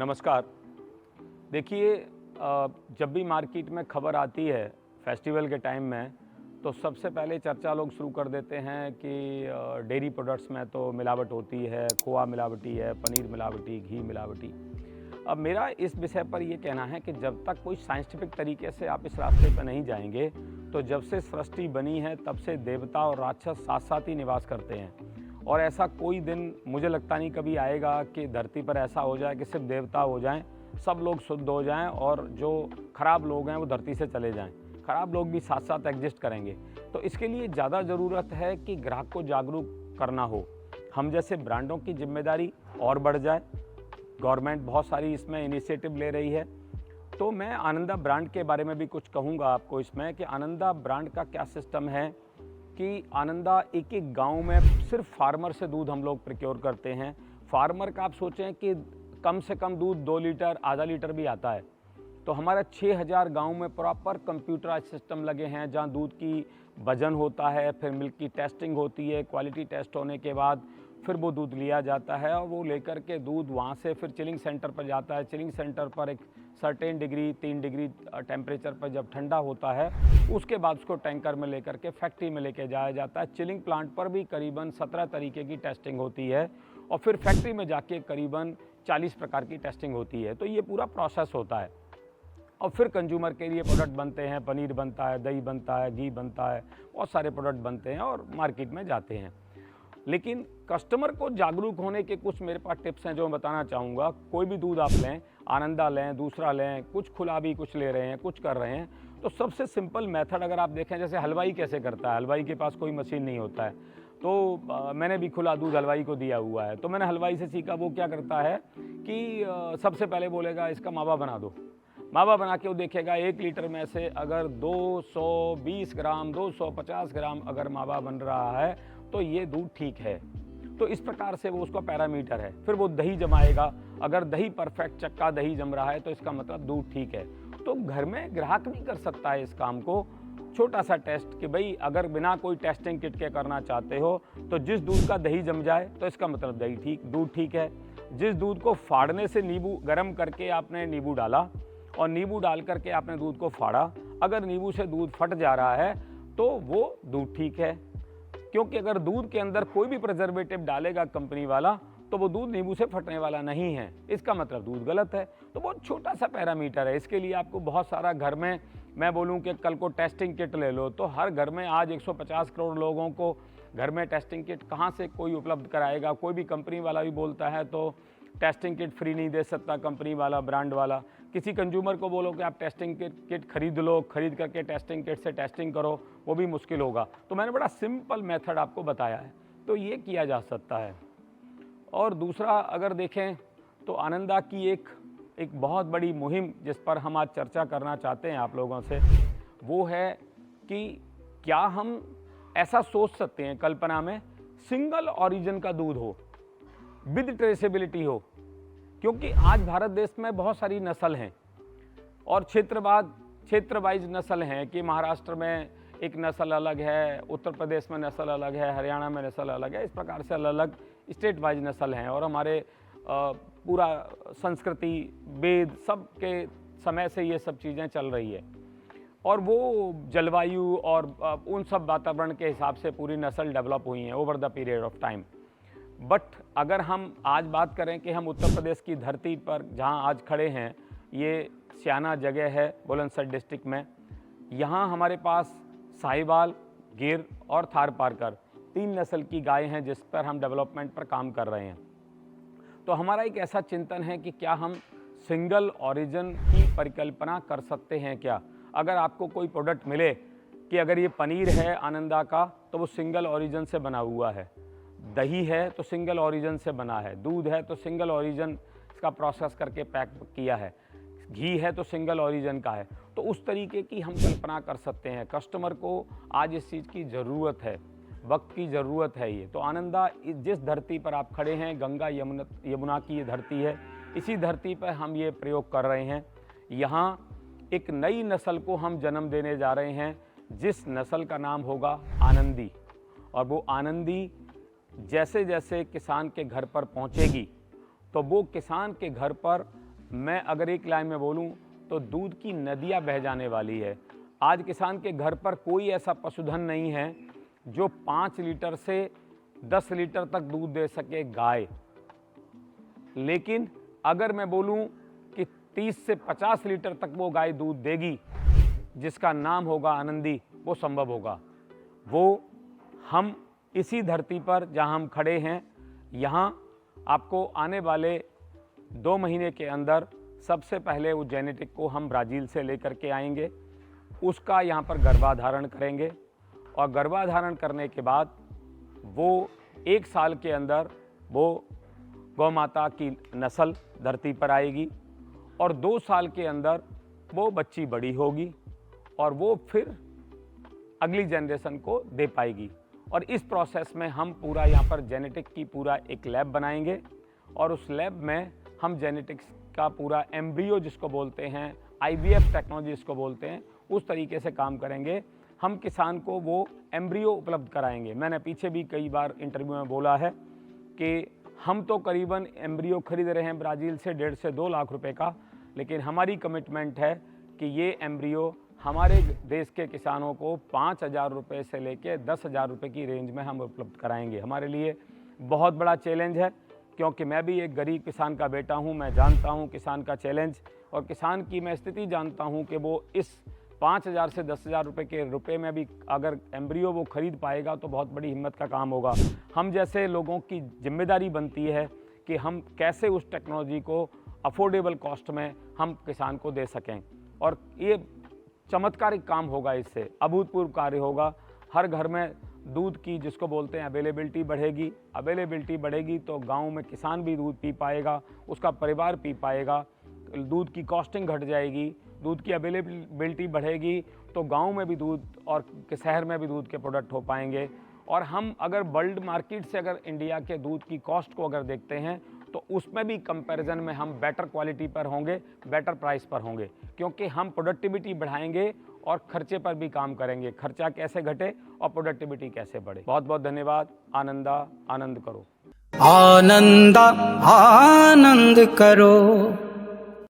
नमस्कार। देखिए, जब भी मार्केट में खबर आती है फेस्टिवल के टाइम में, तो सबसे पहले चर्चा लोग शुरू कर देते हैं कि डेयरी प्रोडक्ट्स में तो मिलावट होती है, खोआ मिलावटी है, पनीर मिलावटी, घी मिलावटी। अब मेरा इस विषय पर ये कहना है कि जब तक कोई साइंटिफिक तरीके से आप इस रास्ते पर नहीं जाएंगे, तो जब से सृष्टि बनी है तब से देवता और राक्षस साथ साथ ही निवास करते हैं। और ऐसा कोई दिन मुझे लगता नहीं कभी आएगा कि धरती पर ऐसा हो जाए कि सिर्फ देवता हो जाएं, सब लोग शुद्ध हो जाएं और जो खराब लोग हैं वो धरती से चले जाएं। खराब लोग भी साथ साथ एग्जिस्ट करेंगे। तो इसके लिए ज़्यादा ज़रूरत है कि ग्राहक को जागरूक करना हो। हम जैसे ब्रांडों की जिम्मेदारी और बढ़ जाए। गवर्नमेंट बहुत सारी इसमें इनिशिएटिव ले रही है। तो मैं आनंदा ब्रांड के बारे में भी कुछ कहूँगा आपको इसमें कि आनंदा ब्रांड का क्या सिस्टम है कि आनंदा एक एक गांव में सिर्फ फार्मर से दूध हम लोग प्रोक्योर करते हैं। फार्मर का आप सोचें कि कम से कम दूध 2 लीटर आधा लीटर भी आता है। तो हमारा 6000 गांव में प्रॉपर कंप्यूटराइज सिस्टम लगे हैं जहां दूध की वजन होता है, फिर मिल्क की टेस्टिंग होती है, क्वालिटी टेस्ट होने के बाद फिर वो दूध लिया जाता है और वो लेकर के दूध वहाँ से फिर चिलिंग सेंटर पर जाता है। चिलिंग सेंटर पर एक सर्टेन डिग्री 3 डिग्री टेम्परेचर पर जब ठंडा होता है, उसके बाद उसको टैंकर में लेकर के फैक्ट्री में लेके जाया जाता है। चिलिंग प्लांट पर भी करीबन 17 तरीके की टेस्टिंग होती है और फिर फैक्ट्री में जाके करीबन 40 प्रकार की टेस्टिंग होती है। तो ये पूरा प्रोसेस होता है और फिर कंज्यूमर के लिए प्रोडक्ट बनते हैं। पनीर बनता है, दही बनता है, घी बनता है, बहुत सारे प्रोडक्ट बनते हैं और मार्केट में जाते हैं। लेकिन कस्टमर को जागरूक होने के कुछ मेरे पास टिप्स हैं जो मैं बताना चाहूँगा। कोई भी दूध आप लें, आनंदा लें, दूसरा लें, कुछ खुला भी कुछ ले रहे हैं, कुछ कर रहे हैं, तो सबसे सिंपल मेथड अगर आप देखें, जैसे हलवाई कैसे करता है। हलवाई के पास कोई मशीन नहीं होता है, तो मैंने भी खुला दूध हलवाई को दिया हुआ है। तो मैंने हलवाई से सीखा, वो क्या करता है कि सबसे पहले बोलेगा इसका मावा बना दो। मावा बना के वो देखेगा 1 लीटर में से अगर 220 ग्राम 250 ग्राम अगर मावा बन रहा है तो ये दूध ठीक है। तो इस प्रकार से वो उसका पैरामीटर है। फिर वो दही जमाएगा, अगर दही परफेक्ट चक्का दही जम रहा है तो इसका मतलब दूध ठीक है। तो घर में ग्राहक भी कर सकता है इस काम को। छोटा सा टेस्ट कि भाई अगर बिना कोई टेस्टिंग किट के करना चाहते हो तो जिस दूध का दही जम जाए तो इसका मतलब दूध ठीक है। जिस दूध को फाड़ने से नींबू गर्म करके आपने नींबू डाला और नींबू डाल करके आपने दूध को फाड़ा, अगर नींबू से दूध फट जा रहा है तो वो दूध ठीक है। क्योंकि अगर दूध के अंदर कोई भी प्रिजर्वेटिव डालेगा कंपनी वाला तो वो दूध नींबू से फटने वाला नहीं है, इसका मतलब दूध गलत है। तो बहुत छोटा सा पैरामीटर है। इसके लिए आपको बहुत सारा घर में, मैं बोलूं कि कल को टेस्टिंग किट ले लो तो हर घर में आज 150 करोड़ लोगों को घर में टेस्टिंग किट कहाँ से कोई उपलब्ध कराएगा। कोई भी कंपनी वाला भी बोलता है तो टेस्टिंग किट फ्री नहीं दे सकता कंपनी वाला, ब्रांड वाला। किसी कंज्यूमर को बोलो कि आप टेस्टिंग किट खरीद लो, खरीद करके टेस्टिंग किट से टेस्टिंग करो, वो भी मुश्किल होगा। तो मैंने बड़ा सिंपल मेथड आपको बताया है, तो ये किया जा सकता है। और दूसरा अगर देखें तो आनंदा की एक बहुत बड़ी मुहिम जिस पर हम आज चर्चा करना चाहते हैं आप लोगों से, वो है कि क्या हम ऐसा सोच सकते हैं कल्पना में सिंगल ऑरिजिन का दूध हो, विद ट्रेसेबिलिटी हो। क्योंकि आज भारत देश में बहुत सारी नस्ल हैं और क्षेत्र वाइज नस्ल हैं कि महाराष्ट्र में एक नस्ल अलग है, उत्तर प्रदेश में नस्ल अलग है, हरियाणा में नस्ल अलग है। इस प्रकार से अलग अलग स्टेट वाइज नस्ल हैं और हमारे पूरा संस्कृति वेद सब के समय से ये सब चीज़ें चल रही है और वो जलवायु और उन सब वातावरण के हिसाब से पूरी नस्ल डेवलप हुई हैं over the period of time. But अगर हम आज बात करें कि हम उत्तर प्रदेश की धरती पर जहां आज खड़े हैं, ये स्याना जगह है बुलंदशहर डिस्ट्रिक्ट में, यहाँ हमारे पास साहिवाल, गिर और थारपारकर 3 नस्ल की गाय हैं जिस पर हम डेवलपमेंट पर काम कर रहे हैं। तो हमारा एक ऐसा चिंतन है कि क्या हम सिंगल ओरिजिन की परिकल्पना कर सकते हैं क्या। अगर आपको कोई प्रोडक्ट मिले कि अगर ये पनीर है आनंदा का तो वो सिंगल ओरिजिन से बना हुआ है, दही है तो सिंगल ओरिजिन से बना है, दूध है तो सिंगल ओरिजिन इसका प्रोसेस करके पैक किया है, घी है तो सिंगल ओरिजिन का है, तो उस तरीके की हम कल्पना कर सकते हैं। कस्टमर को आज इस चीज़ की ज़रूरत है, वक्त की ज़रूरत है। ये तो आनंदा जिस धरती पर आप खड़े हैं, गंगा यमुना की ये धरती है, इसी धरती पर हम ये प्रयोग कर रहे हैं। यहाँ एक नई नस्ल को हम जन्म देने जा रहे हैं जिस नस्ल का नाम होगा आनंदी। और वो आनंदी जैसे जैसे किसान के घर पर पहुंचेगी तो वो किसान के घर पर मैं अगर एक लाइन में बोलूं तो दूध की नदियां बह जाने वाली है। आज किसान के घर पर कोई ऐसा पशुधन नहीं है जो 5 लीटर से 10 लीटर तक दूध दे सके गाय। लेकिन अगर मैं बोलूं कि 30 से 50 लीटर तक वो गाय दूध देगी, जिसका नाम होगा आनंदी, वो संभव होगा। वो हम इसी धरती पर जहां हम खड़े हैं, यहाँ आपको आने वाले 2 महीने के अंदर सबसे पहले उस जेनेटिक को हम ब्राज़ील से लेकर के आएंगे, उसका यहाँ पर गर्भाधारण करेंगे और गर्भाधारण करने के बाद वो 1 साल के अंदर वो गौ माता की नस्ल धरती पर आएगी और 2 साल के अंदर वो बच्ची बड़ी होगी और वो फिर अगली जनरेशन को दे पाएगी। और इस प्रोसेस में हम पूरा यहाँ पर जेनेटिक की पूरा एक लैब बनाएंगे और उस लैब में हम जेनेटिक्स का पूरा एम्ब्रियो जिसको बोलते हैं, IVF टेक्नोलॉजी जिसको बोलते हैं, उस तरीके से काम करेंगे। हम किसान को वो एम्ब्रियो उपलब्ध कराएंगे। मैंने पीछे भी कई बार इंटरव्यू में बोला है कि हम तो करीबन एम्ब्रियो खरीद रहे हैं ब्राज़ील से 1.5 से 2 लाख रुपए का, लेकिन हमारी कमिटमेंट है कि ये एम्ब्रियो हमारे देश के किसानों को 5,000 रुपये से लेकर 10,000 रुपये की रेंज में हम उपलब्ध कराएंगे। हमारे लिए बहुत बड़ा चैलेंज है, क्योंकि मैं भी एक गरीब किसान का बेटा हूं। मैं जानता हूं किसान का चैलेंज और किसान की मैं स्थिति जानता हूं कि वो इस 5,000 से 10,000 रुपये के रुपए में भी अगर एम्ब्रियो वो खरीद पाएगा तो बहुत बड़ी हिम्मत का काम होगा। हम जैसे लोगों की जिम्मेदारी बनती है कि हम कैसे उस टेक्नोलॉजी को अफोर्डेबल कॉस्ट में हम किसान को दे सकें और ये चमत्कारिक काम होगा, इससे अभूतपूर्व कार्य होगा। हर घर में दूध की जिसको बोलते हैं अवेलेबिलिटी बढ़ेगी। अवेलेबिलिटी बढ़ेगी तो गांव में किसान भी दूध पी पाएगा, उसका परिवार पी पाएगा, दूध की कॉस्टिंग घट जाएगी, दूध की अवेलेबिलिटी बढ़ेगी तो गांव में भी दूध और शहर में भी दूध के प्रोडक्ट हो पाएंगे। और हम अगर वर्ल्ड मार्केट से अगर इंडिया के दूध की कॉस्ट को अगर देखते हैं तो उसमें भी कंपैरिजन में हम बेटर क्वालिटी पर होंगे, बेटर प्राइस पर होंगे, क्योंकि हम प्रोडक्टिविटी बढ़ाएंगे और खर्चे पर भी काम करेंगे। खर्चा कैसे घटे और प्रोडक्टिविटी कैसे बढ़े। बहुत बहुत धन्यवाद। आनंद करो। आनंद करो।